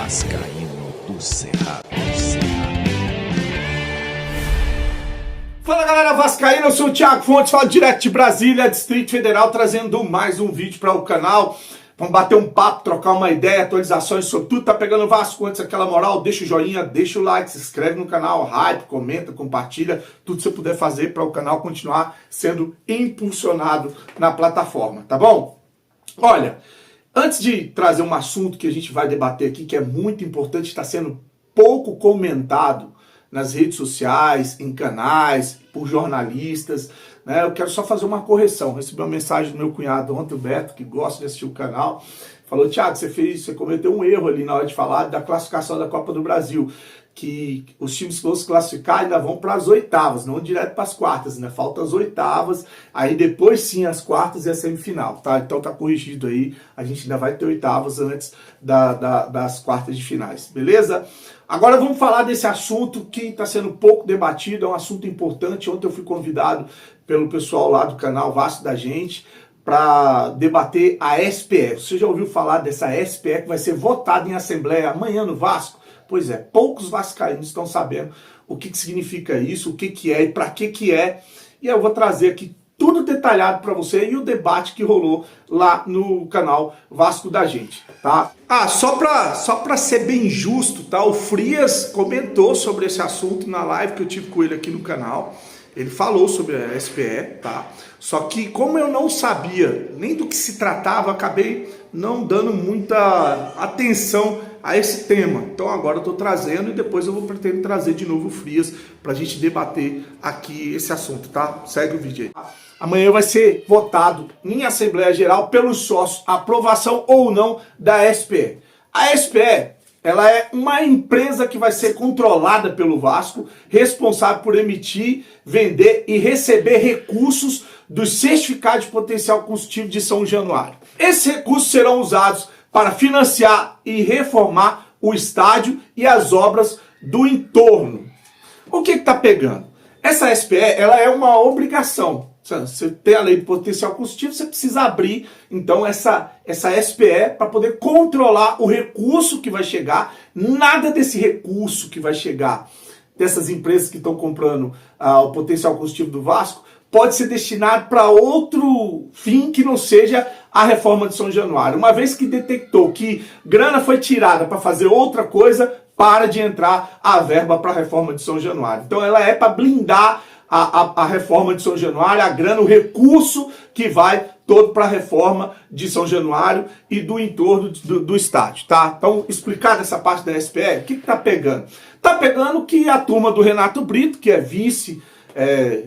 Vascaíno do Cerrado. Fala galera vascaína, eu sou o Thiago Fontes, falo direto de Brasília, Distrito Federal, trazendo mais um vídeo para o canal. Vamos bater um papo, trocar uma ideia, atualizações sobre tudo. Tá pegando o Vasco, antes aquela moral, deixa o joinha, deixa o like, se inscreve no canal, hype, comenta, compartilha, tudo que você puder fazer para o canal continuar sendo impulsionado na plataforma, tá bom? Olha, antes de trazer um assunto que a gente vai debater aqui, que é muito importante, está sendo pouco comentado nas redes sociais, em canais, por jornalistas, né? Eu quero só fazer uma correção. Recebi uma mensagem do meu cunhado ontem, o Beto, que gosta de assistir o canal. Falou: Thiago, você cometeu um erro ali na hora de falar da classificação da Copa do Brasil. Que os times que vão se classificar ainda vão para as oitavas, não direto para as quartas, né? Faltam as oitavas, aí depois sim as quartas e a semifinal, tá? Então tá corrigido aí, a gente ainda vai ter oitavas antes das quartas de finais, beleza? Agora vamos falar desse assunto que está sendo pouco debatido, é um assunto importante. Ontem eu fui convidado pelo pessoal lá do canal Vasco da Gente para debater a SPE. Você já ouviu falar dessa SPE que vai ser votada em assembleia amanhã no Vasco? Pois é, poucos vascaínos estão sabendo o que significa isso, o que é e para que é. E eu vou trazer aqui tudo detalhado para você e o debate que rolou lá no canal Vasco da Gente, tá? Só para ser bem justo, tá? O Frias comentou sobre esse assunto na live que eu tive com ele aqui no canal. Ele falou sobre a SPE, tá? Só que como eu não sabia nem do que se tratava, acabei não dando muita atenção a esse tema. Então agora eu estou trazendo e depois eu vou pretender trazer de novo o Frias para a gente debater aqui esse assunto, tá? Segue o vídeo aí. Amanhã vai ser votado em Assembleia Geral pelos sócios a aprovação ou não da SPE. A SPE, ela é uma empresa que vai ser controlada pelo Vasco, responsável por emitir, vender e receber recursos dos certificados de potencial construtivo de São Januário. Esses recursos serão usados para financiar e reformar o estádio e as obras do entorno. O que está pegando? Essa SPE, ela é uma obrigação. Você tem a lei de potencial construtivo, você precisa abrir, então, essa SPE para poder controlar o recurso que vai chegar. Nada desse recurso que vai chegar dessas empresas que estão comprando o potencial construtivo do Vasco pode ser destinado para outro fim que não seja a reforma de São Januário. Uma vez que detectou que grana foi tirada para fazer outra coisa, para de entrar a verba para a reforma de São Januário. Então ela é para blindar a reforma de São Januário, a grana, o recurso que vai todo para a reforma de São Januário e do entorno do estádio, tá? Então, explicada essa parte da SPE, o que tá pegando? Tá pegando que a turma do Renato Brito, que é vice,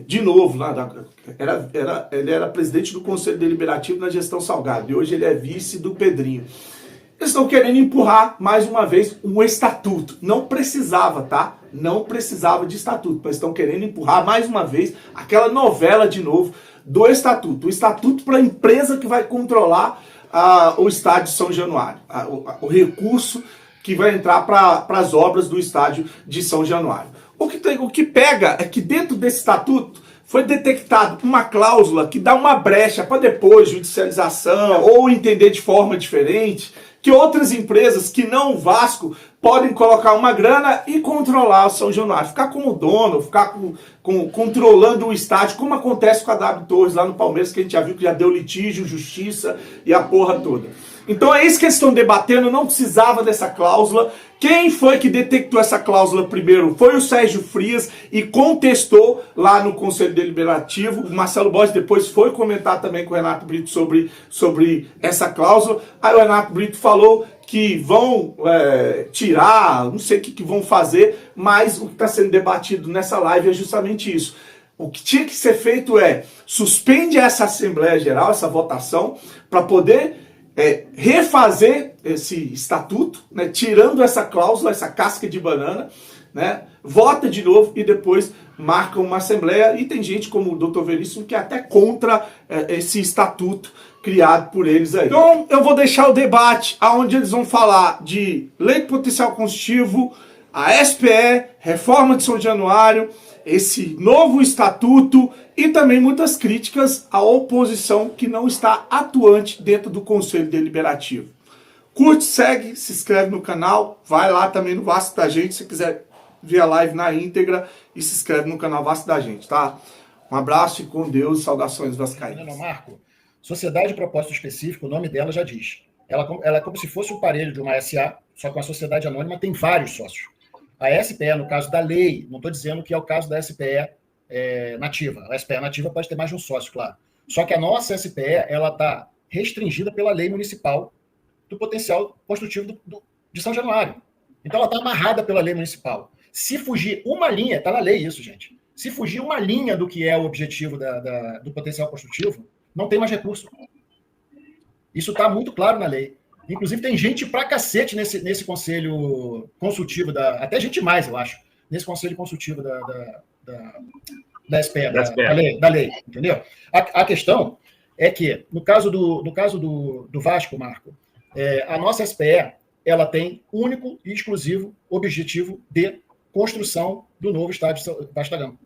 de novo, ele era presidente do Conselho Deliberativo na gestão Salgado, e hoje ele é vice do Pedrinho. Eles estão querendo empurrar, mais uma vez, um estatuto. Não precisava, tá? Não precisava de estatuto, mas estão querendo empurrar, mais uma vez, aquela novela de novo do estatuto. O estatuto para a empresa que vai controlar o estádio de São Januário. O recurso que vai entrar para as obras do estádio de São Januário. O que pega é que dentro desse estatuto foi detectado uma cláusula que dá uma brecha para depois judicialização ou entender de forma diferente que outras empresas que não o Vasco podem colocar uma grana e controlar o São Januário, ficar como dono, ficar controlando o estádio, como acontece com a W Torres lá no Palmeiras, que a gente já viu que já deu litígio, justiça e a porra toda. Então é isso que eles estão debatendo, não precisava dessa cláusula. Quem foi que detectou essa cláusula primeiro? Foi o Sérgio Frias e contestou lá no Conselho Deliberativo. O Marcelo Borges depois foi comentar também com o Renato Brito sobre essa cláusula. Aí o Renato Brito falou que vão tirar, não sei o que vão fazer, mas o que está sendo debatido nessa live é justamente isso. O que tinha que ser feito suspende essa Assembleia Geral, essa votação, para poder refazer esse estatuto, né, tirando essa cláusula, essa casca de banana, né, vota de novo e depois marca uma assembleia. E tem gente como o Dr. Veríssimo que é até contra esse estatuto criado por eles aí. Então eu vou deixar o debate onde eles vão falar de lei de potencial construtivo, a SPE, reforma de São Januário, esse novo estatuto e também muitas críticas à oposição que não está atuante dentro do Conselho Deliberativo. Curte, segue, se inscreve no canal, vai lá também no Vasco da Gente, se quiser ver a live na íntegra, e se inscreve no canal Vasco da Gente, tá? Um abraço e com Deus, saudações vascaínas. Não, Marco, Sociedade de Propósito Específico, o nome dela já diz. Ela é como se fosse um parelho de uma SA, só que uma sociedade anônima tem vários sócios. A SPE, no caso da lei, não estou dizendo que é o caso da SPE nativa. A SPE nativa pode ter mais de um sócio, claro. Só que a nossa SPE, ela está restringida pela lei municipal do potencial construtivo de São Januário. Então, ela está amarrada pela lei municipal. Se fugir uma linha, está na lei isso, gente. Se fugir uma linha do que é o objetivo do potencial construtivo, não tem mais recurso. Isso está muito claro na lei. Inclusive, tem gente pra cacete nesse conselho consultivo, até gente mais, eu acho, nesse conselho consultivo da SPE, da lei, entendeu? A questão é que, no caso do Vasco, Marco, a nossa SPE, ela tem único e exclusivo objetivo de construção do novo estádio Vasco da Gama.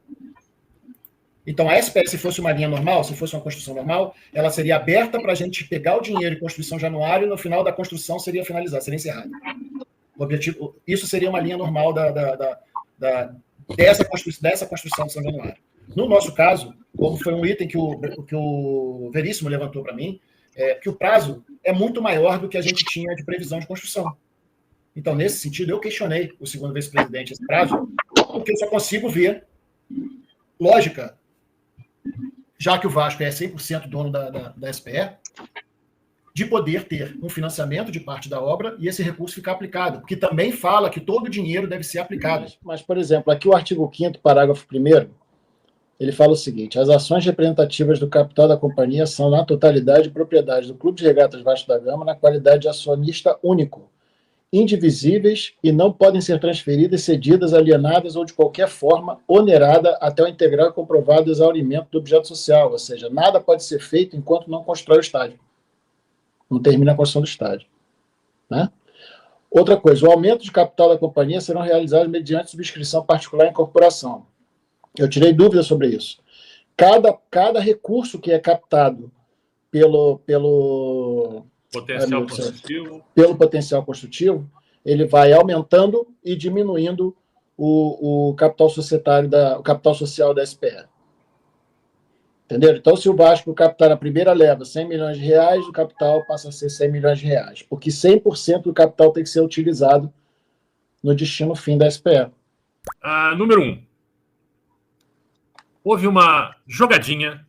Então, a SPE, se fosse uma linha normal, se fosse uma construção normal, ela seria aberta para a gente pegar o dinheiro em construção Januário e no final da construção seria finalizada, seria encerrada. O objetivo, isso seria uma linha normal dessa construção de São Januário. No nosso caso, como foi um item que o Veríssimo levantou para mim, que o prazo é muito maior do que a gente tinha de previsão de construção. Então, nesse sentido, eu questionei o segundo vice-presidente esse prazo, porque eu só consigo ver lógica, já que o Vasco é 100% dono da SPE, de poder ter um financiamento de parte da obra e esse recurso ficar aplicado, porque também fala que todo o dinheiro deve ser aplicado. Mas, por exemplo, aqui o artigo 5º, parágrafo 1º, ele fala o seguinte: as ações representativas do capital da companhia são, na totalidade, propriedade do Clube de Regatas Vasco da Gama, na qualidade de acionista único, indivisíveis e não podem ser transferidas, cedidas, alienadas ou de qualquer forma onerada até o integral e comprovado exaurimento do objeto social, ou seja, nada pode ser feito enquanto não constrói o estádio. Não termina a construção do estádio. Né? Outra coisa, o aumento de capital da companhia serão realizados mediante subscrição particular em corporação. Eu tirei dúvidas sobre isso. Cada recurso que é captado pelo potencial construtivo, ele vai aumentando e diminuindo o capital societário, o capital social da SPE. Entenderam? Então, se o Vasco captar na primeira leva 100 milhões de reais, o capital passa a ser 100 milhões de reais, porque 100% do capital tem que ser utilizado no destino fim da SPE. Número 1. Houve uma jogadinha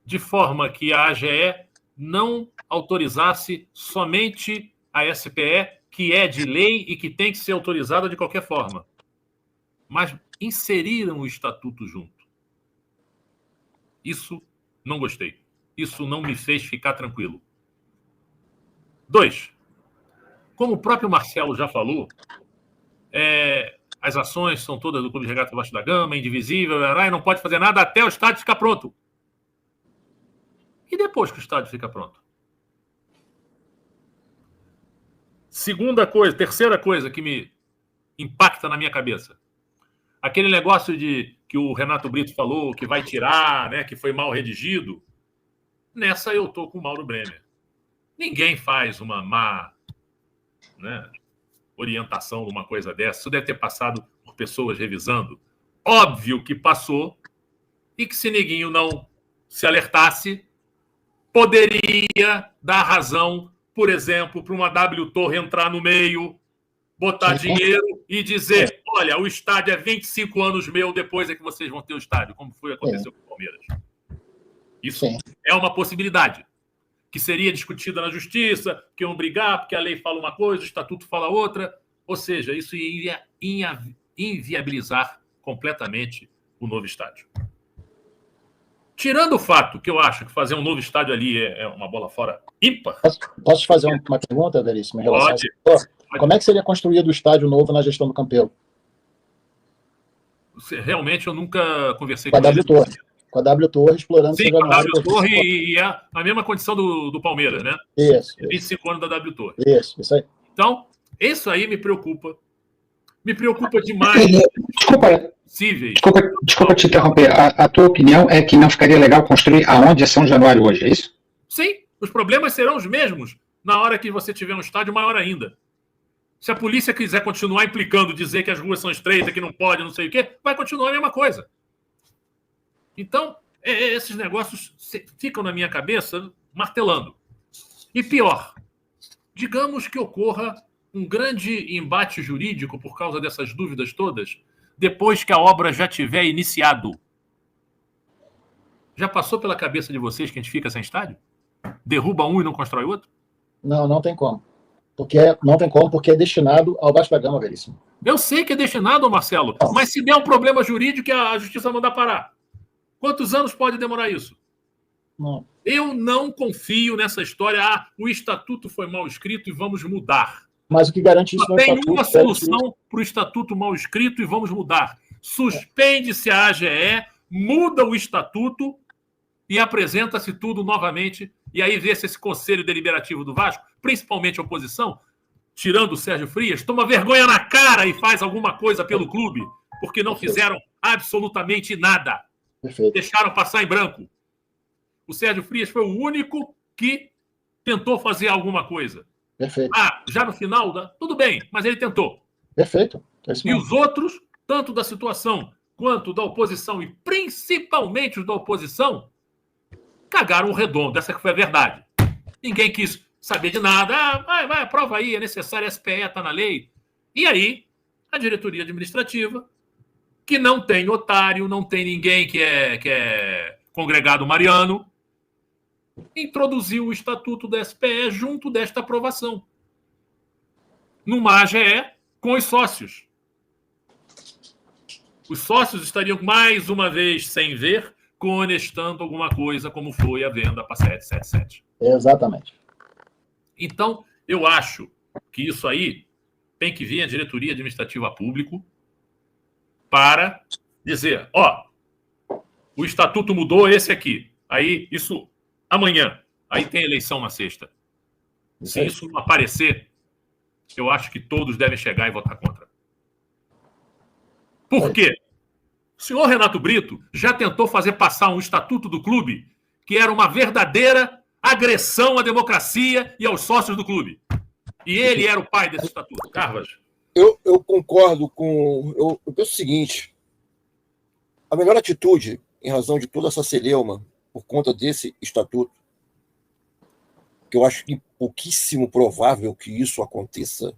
de forma que a AGE não autorizasse somente a SPE, que é de lei e que tem que ser autorizada de qualquer forma. Mas inseriram o estatuto junto. Isso não gostei. Isso não me fez ficar tranquilo. 2. Como o próprio Marcelo já falou, as ações são todas do Clube de Regatas Vasco da Gama, indivisível, e não pode fazer nada até o estádio ficar pronto. E depois que o estádio fica pronto? Terceira coisa que me impacta na minha cabeça. Aquele negócio que o Renato Brito falou, que vai tirar, né, que foi mal redigido. Nessa eu estou com o Mauro Bremer. Ninguém faz uma má, né, orientação de uma coisa dessa. Isso deve ter passado por pessoas revisando. Óbvio que passou e que se Neguinho não se alertasse, poderia dar razão, por exemplo, para uma W Torre entrar no meio, botar dinheiro e dizer, olha, o estádio é 25 anos meu, depois é que vocês vão ter o estádio, como aconteceu com o Palmeiras. Isso é uma possibilidade, que seria discutida na justiça, que iam brigar, porque a lei fala uma coisa, o estatuto fala outra, ou seja, isso ia inviabilizar completamente o novo estádio. Tirando o fato que eu acho que fazer um novo estádio ali é uma bola fora ímpar. Posso te fazer uma pergunta, Veríssimo? Pode. Como é que seria construído o estádio novo na gestão do Campelo? Realmente eu nunca conversei com a W Torre. Com a W Torre explorando... Sim, com a W Torre e é a mesma condição do Palmeiras, né? Isso. 25 anos da W Torre. Isso aí. Então, isso aí me preocupa. Me preocupa demais. Desculpa te interromper. A tua opinião é que não ficaria legal construir aonde é São Januário hoje, é isso? Sim, os problemas serão os mesmos Na hora que você tiver um estádio, maior ainda. Se a polícia quiser continuar implicando, dizer que as ruas são estreitas, que não pode, não sei o quê, vai continuar a mesma coisa. Então, esses negócios ficam na minha cabeça martelando. E pior, digamos que ocorra um grande embate jurídico por causa dessas dúvidas todas, depois que a obra já tiver iniciado. Já passou pela cabeça de vocês que a gente fica sem estádio? Derruba um e não constrói outro? Não, não tem como. Não tem como, porque é destinado ao Vasco da Gama, Veríssimo. Eu sei que é destinado, Marcelo, mas se der um problema jurídico e a justiça mandar parar, quantos anos pode demorar isso? Não. Eu não confio nessa história. O estatuto foi mal escrito e vamos mudar. Mas o que garante isso não é o estatuto. Tem uma solução para o estatuto mal escrito e vamos mudar. Suspende-se a AGE, muda o estatuto e apresenta-se tudo novamente. E aí vê se esse Conselho Deliberativo do Vasco, principalmente a oposição, tirando o Sérgio Frias, toma vergonha na cara e faz alguma coisa pelo clube, porque não fizeram absolutamente nada. Perfeito. Deixaram passar em branco. O Sérgio Frias foi o único que tentou fazer alguma coisa. Perfeito. Já no final, tudo bem, mas ele tentou. Perfeito. E os outros, tanto da situação quanto da oposição, e principalmente os da oposição, cagaram o redondo. Essa que foi a verdade. Ninguém quis saber de nada. Vai, prova aí, é necessário, a SPE está na lei. E aí, a diretoria administrativa, que não tem otário, não tem ninguém que é congregado mariano, introduziu o estatuto da SPE junto desta aprovação. Numa AGE com os sócios. Os sócios estariam mais uma vez sem ver, conestando alguma coisa, como foi a venda para 777. Exatamente. Então, eu acho que isso aí tem que vir a diretoria administrativa público para dizer, o estatuto mudou, esse aqui. Aí, isso amanhã. Aí tem eleição na sexta. Se isso não aparecer, eu acho que todos devem chegar e votar contra. Por quê? O senhor Renato Brito já tentou fazer passar um estatuto do clube que era uma verdadeira agressão à democracia e aos sócios do clube. E ele era o pai desse estatuto. Carvas. Eu concordo com... Eu penso o seguinte. A melhor atitude, em razão de toda essa celeuma, por conta desse estatuto, que eu acho que pouquíssimo provável que isso aconteça,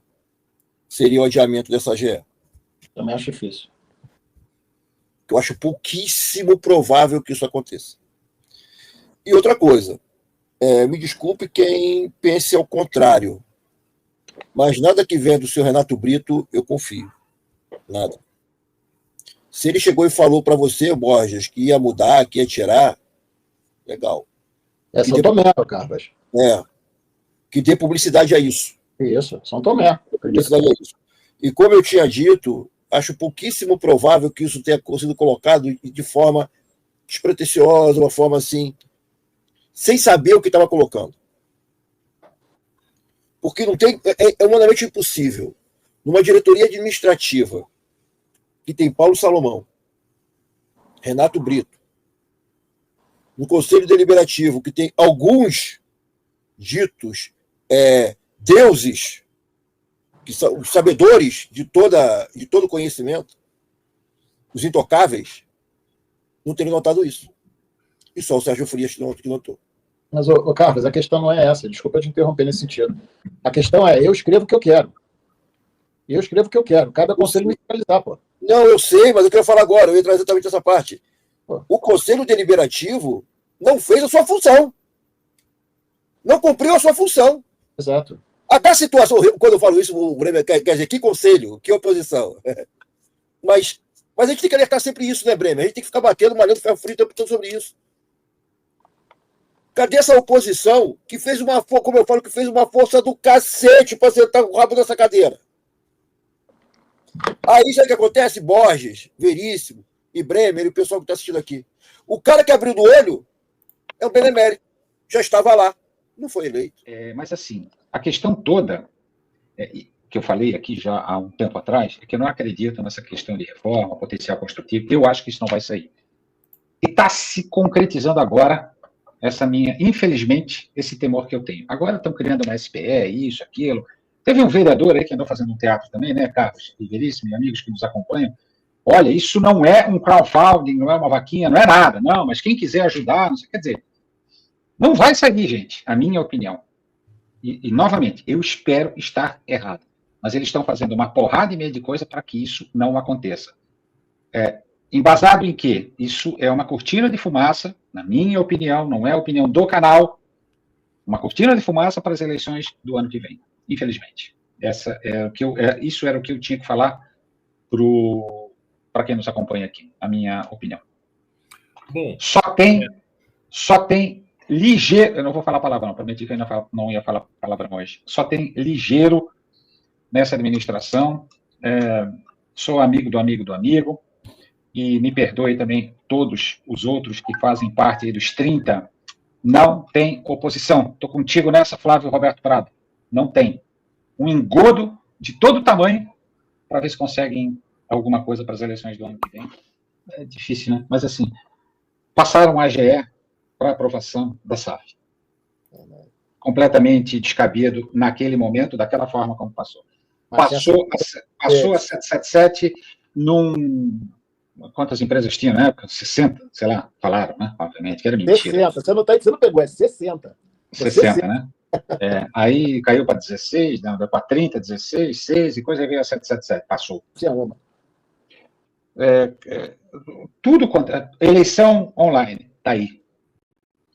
seria o adiamento dessa AGE. Também acho difícil. Eu acho pouquíssimo provável que isso aconteça. E outra coisa, me desculpe quem pense ao contrário, mas nada que vem do senhor Renato Brito, eu confio. Nada. Se ele chegou e falou para você, Borges, que ia mudar, que ia tirar, legal. São Tomé, Carlos. Que dê publicidade a isso. Isso, São Tomé. Publicidade a isso. E como eu tinha dito, acho pouquíssimo provável que isso tenha sido colocado de forma despretensiosa, uma forma assim, sem saber o que estava colocando. Porque não tem, é humanamente impossível. Numa diretoria administrativa que tem Paulo Salomão, Renato Brito, no Conselho Deliberativo que tem alguns ditos deuses, que são os sabedores de todo conhecimento, os intocáveis, não terem notado isso. E só o Sérgio Frias que notou. Mas, Carlos, a questão não é essa. Desculpa te interromper nesse sentido. A questão é, eu escrevo o que eu quero. Eu escrevo o que eu quero. Cada conselho me fiscalizar, pô. Não, eu sei, mas eu quero falar agora. Eu ia trazer exatamente essa parte. Pô. O Conselho Deliberativo não fez a sua função. Não cumpriu a sua função. Exato. Até a situação, quando eu falo isso, o Bremer quer dizer, que conselho, que oposição. Mas a gente tem que alertar sempre isso, né, Bremer? A gente tem que ficar batendo, malhando ferro frio o tempo todo sobre isso. Cadê essa oposição que fez como eu falo, que fez uma força do cacete para sentar o rabo nessa cadeira? Aí sabe o que acontece? Borges, Veríssimo e Bremer e o pessoal que está assistindo aqui. O cara que abriu do olho é o Benemérito. Já estava lá. Não foi eleito. Mas assim, a questão toda, que eu falei aqui já há um tempo atrás, é que eu não acredito nessa questão de reforma, potencial construtivo. Eu acho que isso não vai sair. E está se concretizando agora infelizmente, esse temor que eu tenho. Agora estão criando uma SPE, isso, aquilo. Teve um vereador aí que andou fazendo um teatro também, né, Carlos e Veríssimo, e amigos que nos acompanham. Olha, isso não é um crowdfunding, não é uma vaquinha, não é nada, não, mas quem quiser ajudar, não sei, quer dizer, não vai sair, gente, a minha opinião. E novamente, eu espero estar errado, mas eles estão fazendo uma porrada e meia de coisa para que isso não aconteça. Embasado em que isso é uma cortina de fumaça, na minha opinião, não é a opinião do canal, uma cortina de fumaça para as eleições do ano que vem, infelizmente. Isso era o que eu tinha que falar para quem nos acompanha aqui, a minha opinião. Bom, só tem ligeiro, eu não vou falar palavrão, não, prometi que eu não ia falar palavrão hoje, só tem ligeiro nessa administração, sou amigo do amigo do amigo, e me perdoe também todos os outros que fazem parte aí dos 30, não tem oposição. Estou contigo nessa, Flávio Roberto Prado. Não tem. Um engodo de todo tamanho para ver se conseguem alguma coisa para as eleições do ano que vem. É difícil, né? Mas, assim, passaram a AGE para aprovação da SAF. Completamente descabido naquele momento, daquela forma como passou. Passou a 777 Quantas empresas tinham na época? 60, sei lá, falaram, né? Obviamente, que era mentira. 60, você não pegou, é 60. 60, né? Aí caiu para 16, para 30, 16, 6, e coisa, aí veio a 777, passou. Tinha uma. Tudo contra. Eleição online, tá aí.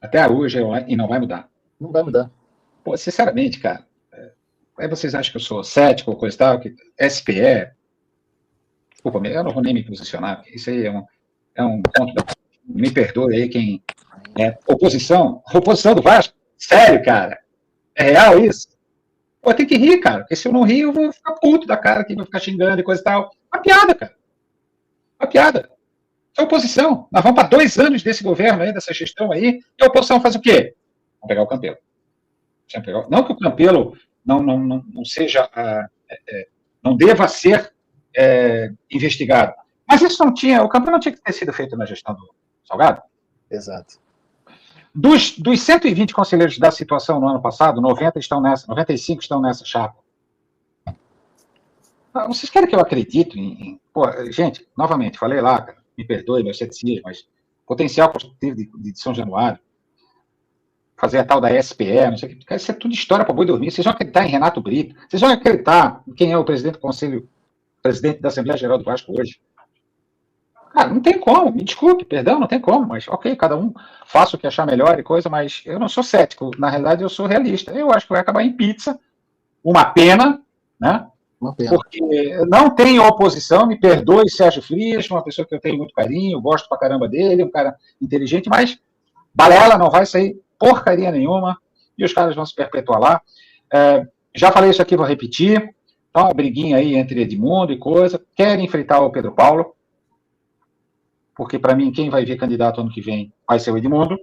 Até hoje é online e não vai mudar. Não vai mudar. Pô, sinceramente, cara, aí vocês acham que eu sou cético ou coisa e tal, que SPE. Desculpa, eu não vou nem me posicionar, isso aí é um ponto me perdoe aí quem é oposição do Vasco, sério, cara, é real isso? Pô, tem que rir, cara, porque se eu não rir, eu vou ficar puto da cara, que vou ficar xingando e coisa e tal. Uma piada, cara. Uma piada. É oposição. Nós vamos para 2 anos desse governo aí, dessa gestão aí, e a oposição faz o quê? Vamos pegar o Campelo. Não que o Campelo não seja, não deva ser investigado. Mas isso não tinha, o Campelo não tinha que ter sido feito na gestão do Salgado. Exato. Dos 120 conselheiros da situação no ano passado, 90 estão nessa, 95 estão nessa chapa. Vocês querem que eu acredite Pô, gente, novamente, falei lá, cara, me perdoe meu ceticismo, mas potencial construtivo de São Januário, fazer a tal da SPE, não sei o que, isso é tudo história para boi dormir. Vocês vão acreditar em Renato Brito, vocês vão acreditar em quem é o presidente do Conselho, presidente da Assembleia Geral do Vasco hoje. Cara, não tem como, me desculpe, perdão, não tem como, mas ok, cada um faça o que achar melhor e coisa, mas eu não sou cético, na realidade eu sou realista. Eu acho que vai acabar em pizza, uma pena, né? Uma pena. Porque não tem oposição, me perdoe Sérgio Frias, uma pessoa que eu tenho muito carinho, gosto pra caramba dele, um cara inteligente, mas balela, não vai sair porcaria nenhuma, e os caras vão se perpetuar lá. Já falei isso aqui, vou repetir, tá uma briguinha aí entre Edmundo e coisa, querem enfrentar o Pedro Paulo, porque para mim quem vai vir candidato ano que vem vai ser o Edmundo,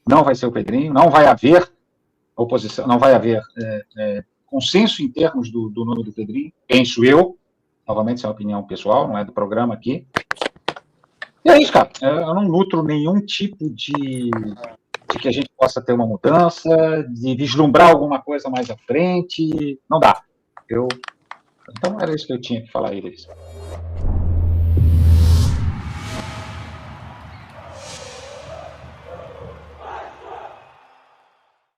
não vai ser o Pedrinho, não vai haver oposição, não vai haver consenso em termos do nome do Pedrinho, penso eu, novamente isso é uma opinião pessoal, não é do programa aqui. E é isso, cara, eu não nutro nenhum tipo de que a gente possa ter uma mudança, de vislumbrar alguma coisa mais à frente, não dá. Então era isso que eu tinha que falar aí, Luiz.